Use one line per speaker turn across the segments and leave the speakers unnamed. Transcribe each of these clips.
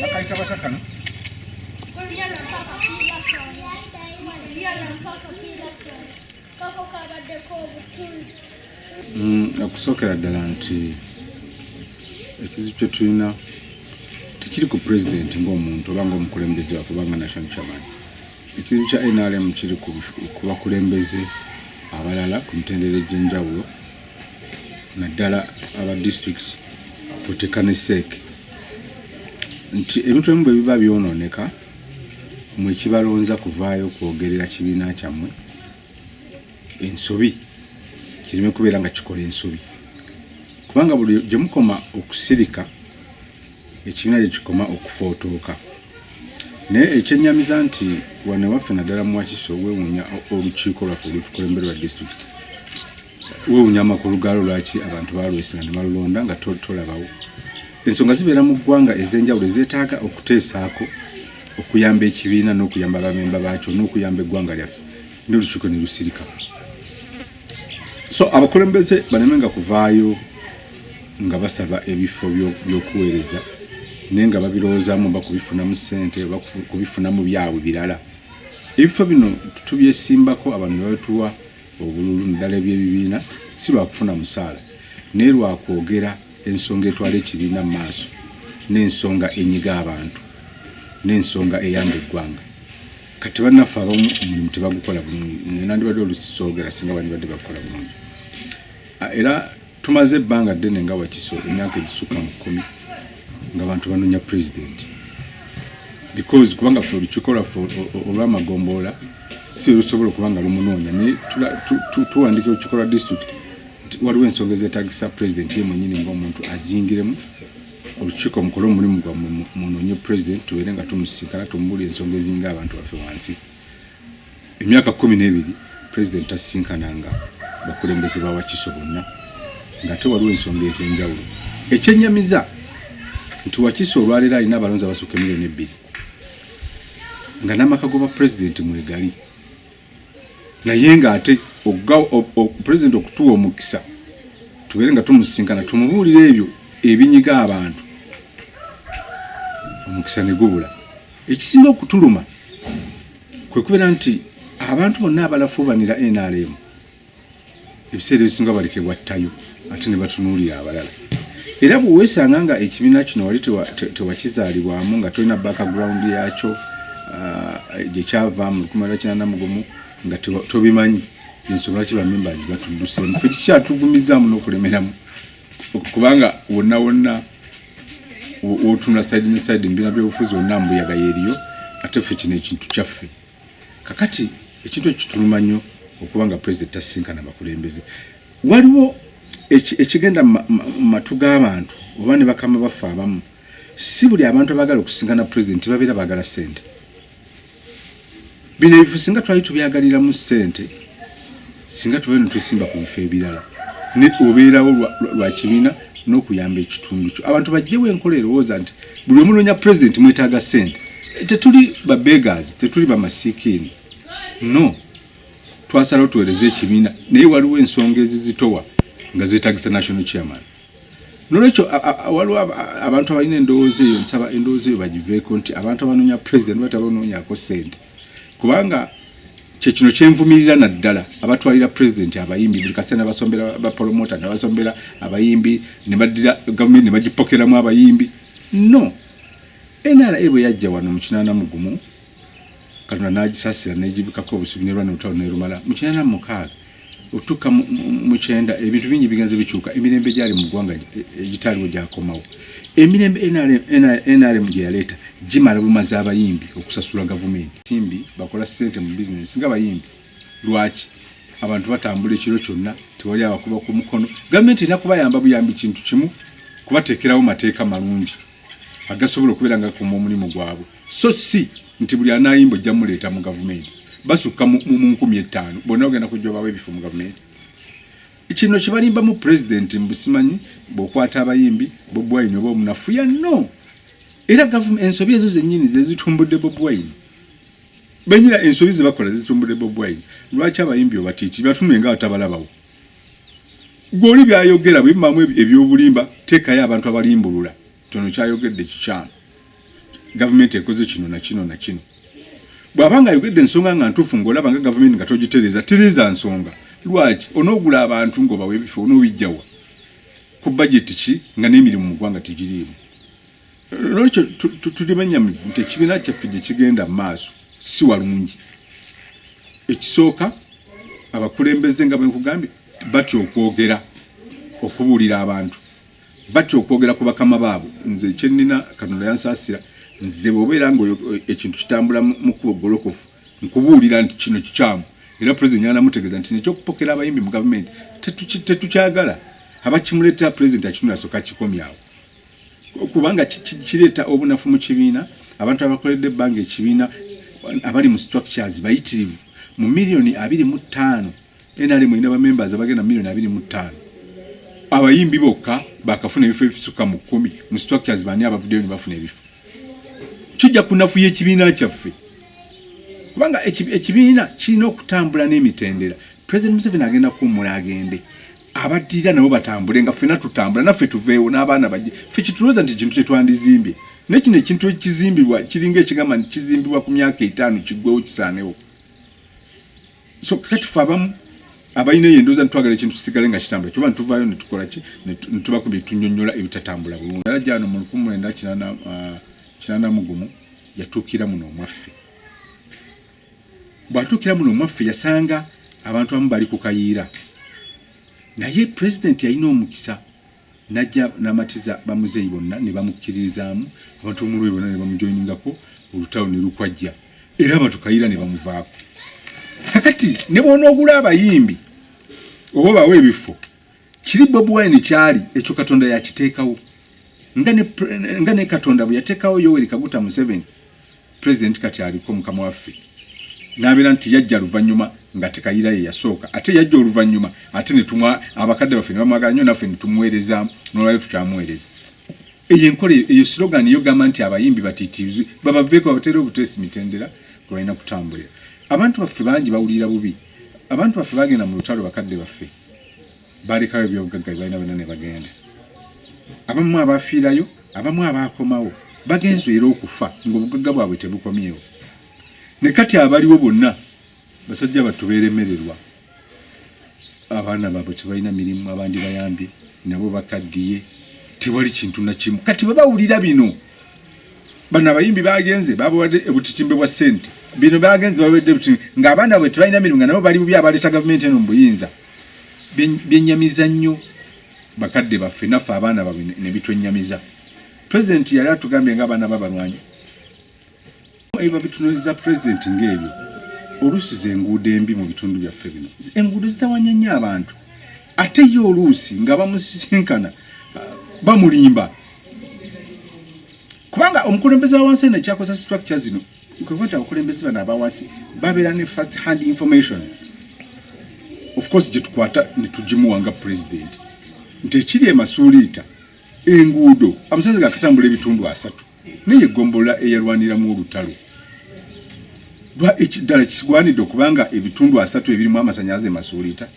Bakaita batakano. Okusookera ddala nti ekizibu kye tulina tekiri ku pulezidenti ng'omuntu oba ng'omukulembeze waffe oba nga national chairman. Ekizibu kya NRM kiri ku bakulembeze abalala ku mitendera egy'enjawulo naddala aba district potekaniseeke nti ebintu ebimu bwe biba byonooneka mwe kibalonza kuvaayo okwogerera kibiina kyammwe ensobi kirime kubeera nga kikola ensobi kubanga buli gye mukoma okusirika ekibiina gye kikoma okufootooka naye ekyennyamiza nti wane waffe naddala mu Wakiso weewuunya olukiiko lwaffe olutukulemberwa disitulikiti weewuunya amakulu gaalo lwaki abantu baalwesinga ne balulonda nga tolabawo ensonga zibeera mu ggwanga ez'enjawulo ezeetaaga okuteesaako okuyamba ekibiina n'okuyamba abamemba baakyo n'okuyamba eggwanga lyaffe n'olukiiko ne lusirika so abakulembeze banemenga kuvaayo nga basaba ebifo by'okuweereza naye nga babirowoozaamu oba kubifunamu ssente oba kubifunamu byabwe birala ebifo bino tubyesimbako abantu ne babituwa obululu naddala eby'ebibiina si lwakufuna musaala naye lwakwogera ensonga etwala ekibiina mu maaso n'ensonga enyiga abantu n'ensonga eyamba eggwanga kati bannaffe abamu omulimu tebagukola bulungi nandibadde olusisoogera singa bandibadde bakola bulungi era tumaze ebbanga ddene nga Wakiso emyaka egisukka mu 10 nga abantu banoonya pulezidenti because kubanga ffe olukiiko lwaffe olw'amagomboola si lusobola okuba nga lumunoonya naye tuwandika olukiiko lwa disitulikiti waliwo ensonga ezeetagisa pulezidenti ye mwennyini ng'omuntu azingiremu olukiiko mukole omulimu gwammwe munoonye pulezidenti tubeere nga tumusinkana tumubuulira ensonga ezinga abantu baffe wansi emyaka 12 pulezidenti tasinkananga bakulembeze ba Wakiso bonna ng'ate waliwo ensonga ez'enjawulo ekyennyamiza nti Wakiso olwaleero alina abalonzi abasukka 2 million nga n'amakago ba pulezidenti mwegali naye ng'ate pulezidenti okutuwa omukisa tubeere nga tumusinkana tumubuulire ebyo ebinyiga abantu omukisa ne gubula ekisinga okutuluma kwe kubeera nti abantu bonna abalafuubanira NRM ebiseera ebisinga balekebwa ttayo ate ne batunuulira abalala era bwe weesanga nga ekibiina kino wali tewakizaalibwamu nga tolina background yakyo gye kyava mu 1991 nga tobimanyi ensonga lwaki bamembers batudduseemu ffe kikyatugumizaamu n'okulemeramu kubanga wonna wotuna side ne side mbina by'obufuzi wonna mbuyaga yeeriyo ate ffe kino ekintu kyaffe kakati ekintu ekituluma nnyo okuba nga pulezidenti tasinkana bakulembeze waliwo ekigenda matu g'abantu oba ne bakama baffe abamu si buli abantu abaagala okusinkana pulezidenti babeera baagala ssente bino ebifo singa twali tubyagaliramu ssente singa tubeera netusimba ku bifo ebirala obeerawo lwa kibiina n'okuyamba ekitundu kyo abantu bajjewo enkola erowooza nti buli omunoonya pulezidenti mwetaaga ssente tetuli ba beggars tetuli bamasiikiini no twasalawo tuweereze ekibiina naye waliwo ensonga ezizitowa nga zeetagisa national chairman nolwekyo waliwo abantu abalina endowooza eyo nsaba endowooza eyo bagiveeko nti abantu abanoonya pulezidenti batabanonyako ssente kubanga kyekino kyenvumirira naddala abatwalira pulezidenti abayimbi buli kaseera basombera bapromota nabasombera abayimbi ne baddira gavumenti ne bagipokeramu abayimbi no NRA bwe yajja wano mu 81 Katonda n'agisaasira n'egibikako obusubi ne lwana olutalo n'erumala mu 86 otuuka mu 9 ebintu bingi bigenze bikyuka emirembe gyali mu ggwanga egitaaliwo gyakomawo emirembe NRM gye yaleeta gimala bumaze abayimbi okusasula gavumenti simbi bakola ssente mu bizinesi nga bayimbi lwaki abantu batambula ekiro kyonna tewali abakuba ku mukono gavumenti erina kubayamba buyambi kintu kimu kubateekerawo mateeka malungi agasobola okubeera nga kuma omulimu gwabwe so si nti buli anayimba ojja muleeta mu gavumenti basukka mu 5,000 bonna ogenda kujjobawo ebifo mu gavumenti kino kibalimba mu pulezidenti mbusimanyi bw'okwata abayimbi Bobi Wine oba omunafuya no era gavumenti ensobi ezo zennyini zezitumbudde Bobi Wine benyira ensobi ze bakola zezitumbudde Bobi Wine lwaki abayimbi obatiiti batunwe nga batabalabawo gwoli byayogera bwe mamu ebyobulimba teekayo abantu abalimbulula tono kyayogedde kikyamu government ekoze kino na kino na kino bwabanga yogedde ensonga nga ntuufu ng'olaba nga government nga togitereza tereza nsonga lwaki onoogula abantu ng'obawa ebifo onoobijjawa ku budget ki nga n'emirimu mu ggwanga tegiriimu lwekyo tulimanyamivu nti ekibiina kyaffe gye kigenda mu maaso si walungi ekisooka abakulembeze nga bwe nkugambye batya okwogera okubuulira abantu batya okwogera ku bakama baabwe nze kyennina Katonda yansaasira nze bw'obeera nga ekintu kitambula mu kkubo golokofu nkubuulira nti kino kikyamu era pulezidenti yanamutegeeza nti nekyokupokera abayimbi mu gavumenti tetukyagala abakimuleetera pulezidenti akitunula asooka akikomyawo kubanga kireeta obunafu mu kibiina abantu abakoledde ebbanga ekibiina abali mu structures bayitirivu mu miliyoni 25 NRM ina bamembers abagenda miliyoni 25 abayimbi bokka bakafuna ebifo ebisuka mu 10 mu structures bani abavuddeyo ne bafuna ebifo kijja kunafuya ekibiina kyaffe kubanga ekibiina kirina okutambula n'emitendera President Museveni agenda kummula agende abaddira nabo batambule nga ffena tutambula naffe tuveewo n'abaana bajje ffe kitulooza nti kintu kyetwandizimbye nekino ekintu ekizimbirwa kiringa ekigamba nti kizimbibwa ku myaka 5 kiggwewo kisaanewo so kati ffe abamu abayina endowooza ntitwagala ekintu kisigale nga kitambula kuba ntuvaayo netukola ki netubakubye tunyonnyola ebitatambula bulungi era jano mu 1981 yatuukira muno omwaffe bw'atuukira muno omwaffe yasanga abantu abamu bali ku kayiira naye pulezidenti yalina omukisa najja n'amatiza bamuzeeyi bonna ne bamukkiririzaamu abantu omulwe bonna ne bamujoyiningako olutalo ne lukwajja era abatukayiira ne bamuvaako kakati ne bw'onoogula abayimbi oba bawe ebifo kiri Bobi Wine kyali ekyo Katonda yakiteekawo nga ne Katonda bwe yateekawo Yoweri Kaguta Museveni pulezidenti kati aliko mukama waffe n'abeera nti yajja luvannyuma nga tekayiira ye yasooka ate yajja oluvannyuma ate ne tumwa abakadde baffe ne bamwagala nnyo naffe ne tumuweerezaamu n'olwayo tukyamuweereza eyo enkola eyo slogan yo gamba nti abayimbi batiitirizwe babaveeko babateere obuteesi mitendera kwe balina kutambulira abantu baffe bangi bawulira bubi abantu baffe bagenda mu lutalo bakadde baffe balekayo ebyobugagga balina bonna ne bagenda abamu abafiirayo abamu abaakomawo bagenze era okufa ng'obugagga bwabwe tebukomyewo ne kati abaliwo bonna basajja batubeeremererwa abaana baabwe tebalina mirimu abandi bayambye nabo bakaddiye tewali kintu na kimu kati babawulira bino bano abayimbi bagenze babawadde ebutitimbe bwa ssente bino bagenze babawedde ebutitimbe ng'abaana bwe tebalina mirimu nga nabo bali bubi abaleeta gavumenti eno mu buyinza byennyamiza nnyo bakadde baffe naffe abaana babwe ne bitwennyamiza pulezidenti yali atugambye ng'abaana babalwanyi ebyo bitunuuliza pulezidenti ng'ebyo oluusi enguudo embi mu bitundu byaffe bino enguudo zitawanya nnyo abantu ate ye oluusi nga bamusisinkana bamulimba kubanga omukulembeze wa wansi nekyakosa structure zino nkwekuba abakulembeze bano abawansi babeera ne first hand information of course gye tukwata ne tugimuwa nga pulezidenti nti ekiri emasuuliita enguudo amasanzi gakatambula ebitundu 3 naye eggombola eyalwaniramu olutalo ddala kigwanidde okubanga ebitundu 3 ebirimu amasannyalaze masuuliita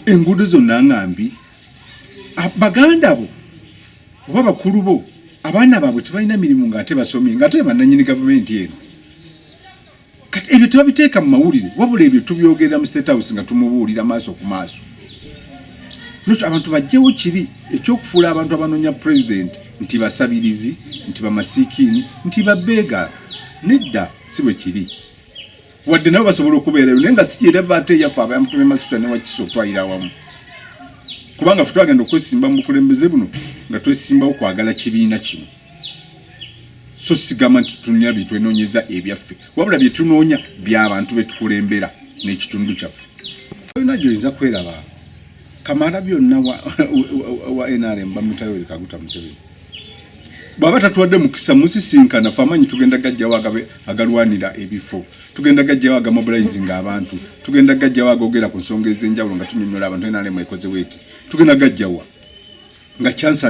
enguudo zonna ngambi baganda bo oba bakulu bo abaana baabwe tebalina mirimu ng'ate basomye ng'ate bannannyini gavumenti eno kati ebyo tebabiteeka mu mawulire wabula ebyo tubyogerera mu State House nga tumubuulira maaso ku maaso nokyo abantu bajjewo kiri ekyokufuula abantu abanoonya pulezidenti nti basabirizi nti bamasiikiini nti babeega nedda si bwe kiri wadde nabo basobola okubeerayo naye nga si yereva ate eyaffe abayamutume masuta ne wakiso twayira awamu kubanga ffe twagenda okwesimba mu bukulembeze buno nga twesimbawo kwagala kibiina kino so sigamba nti tutunira bye twenoonyeza ebyaffe wabula bye tunoonya by'abantu be tukulembera n'ekitundu kyaffe olina gy'oyinza kweraba kamala byonna wa NRM bamutayo Yoweri Kaguta Museveni bw'aba tatuwadde mukisa musisinkana ffe amanyi tugenda gajjawo agalwanira ebifo tugenda gajjawo agamobilizing abantu tugenda gajjawo agogera ku nsonga ez'enjawulo nga tunyonnyola abantu NRM ekoze weeti tugenda gajjawa nga chance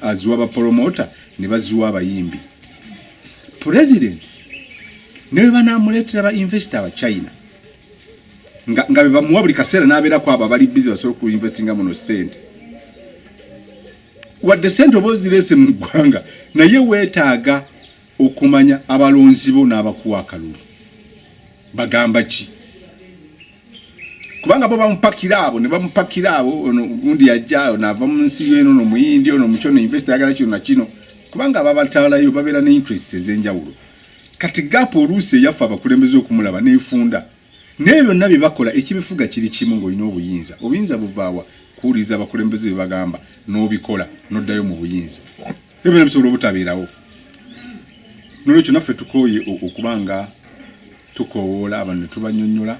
aziwa abapromota ne baziwa abayimbi president ne banaamuleetera ba investor aba China nga be bamuwa buli kaseera n'abeera ku abo abali busy basobola ku investinga muno ssente wadde ssente oba ozirese mu ggwanga naye weetaaga okumanya abalonzi bo n'abakuwa akalulu bagamba ki kubanga bo bamupakira abo ne bamupakira abo ono gundi yajjao nava mu nsi yeno no muyindi ono muchono invest yagala kino na kino kubanga ababatalayo babera ne interest ezenjawulo kati gapo oluse yafa abakulembeze okumulaba n'efunda n'ebyo nabyo bakola ekibifuga kiri kimu ng'olina obuyinza buvaawa kuwuliriza abakulembeze bagamba n'obikola n'oddayo mu buyinza ebyo bisobola obutabeerawo n'olwekyo naffe tukooye okubanga tukowoola abantu ne tubanyonnyola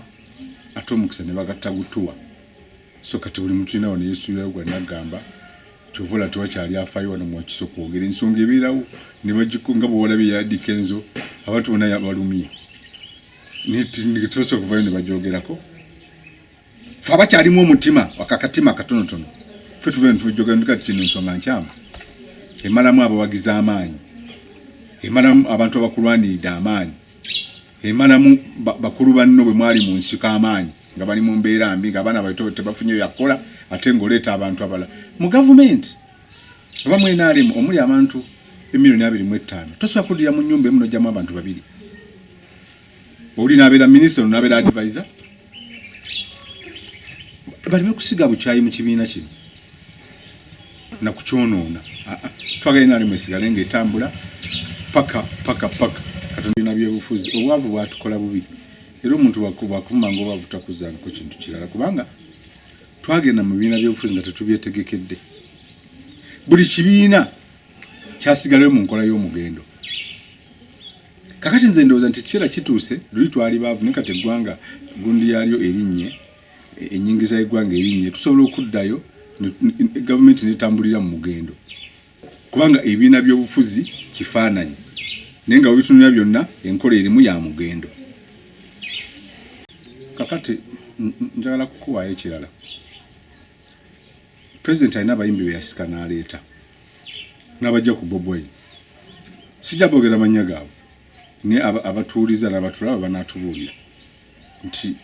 ate omukisa ne bagatta gutuwa so kati buli muntu nawo ne yesuulayo gwe nagamba kyovola tewakyali afaayo wano mwakiso kwogera ensonga ebeerawo ne bagikunga bwolabye ya Kenzo abantu bonna yabalumye nitusobola okuvayo ne bajoogerako fe abakyalimu omutima wakakatima katonotono fe tuvayo ne tujogera kati kino ensonga nkyama emalamu abawagiza amaanyi emalamu abantu abakulwaniridde amaanyi emalamu bakulu banno bwe mwali mu nsiko amaanyi nga bali mu mbeera mbi nga abaana baito tebafunye byakola ate ng'oleeta abantu abala mu gavumenti oba mwena alimu omuli abantu 2.5 tosobola kuddira mu nnyumba emu n'ojjamu abantu babiri oli n'abeera minisita ono n'abeera advisor baleme kusiga bukyayi mu kibiina kino na kukyonoona twagala inaalimu esigale ng'etambula paka katonda nabyebufuzi obwavu bwatukola bubi era omuntu wakuvuma ng'obwavu takuzzaako kintu kirala kubanga twagenda mu bibiina by'obufuzi nga tetubyetegekedde buli kibiina kyasigalayo mu nkola y'omugendo kakati nze ndowooza nti kiseera kituuse luli twali baavu naye kati eggwanga gundi yaalyo erinnye ennyingiza y'eggwanga erinnye tusobola okuddayo gavumenti netambulira mu mugendo kubanga ebibiina by'obufuzi kifaananyi naye nga webitunulira byonna enkola erimu ya mugendo kakati njagala kukuwaayo ekirala pulezidenti alina abayimbi be yasika n'aleeta n'abajja ku Bobi Wine sijja boogera mannya gaabwe naye abatuuliza n'abatulaba banaatubuulira nti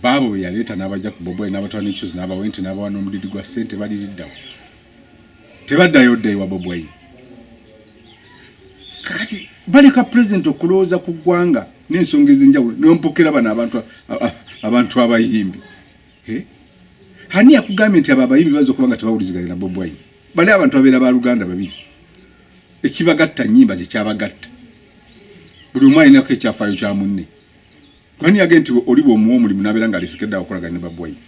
baabo be yaleeta n'abajja ku Bobi Wine n'abatwala n'ekisozi n'abawa ente n'abawa n'omudidi gwa ssente baliriddawo tebaddayo dda ewa Bobi Wine kakati baleka pulezidenti okulowooza ku ggwanga n'ensonga ez'enjawulo n'ompokera bano abantu abayimbi hani yakugambye nti abo abayimbi baza okuba nga tebawuliziganya na Bobi Wine bali abantu babeera ba Luganda babiri ekibagatta nnyimba kye kyabagatta buli omu alinako ekyafaayo kya munne mani yagenda nti oli bw'omuwa omulimu n'abeera ng'alisekedde akolagana ne Bobi Wine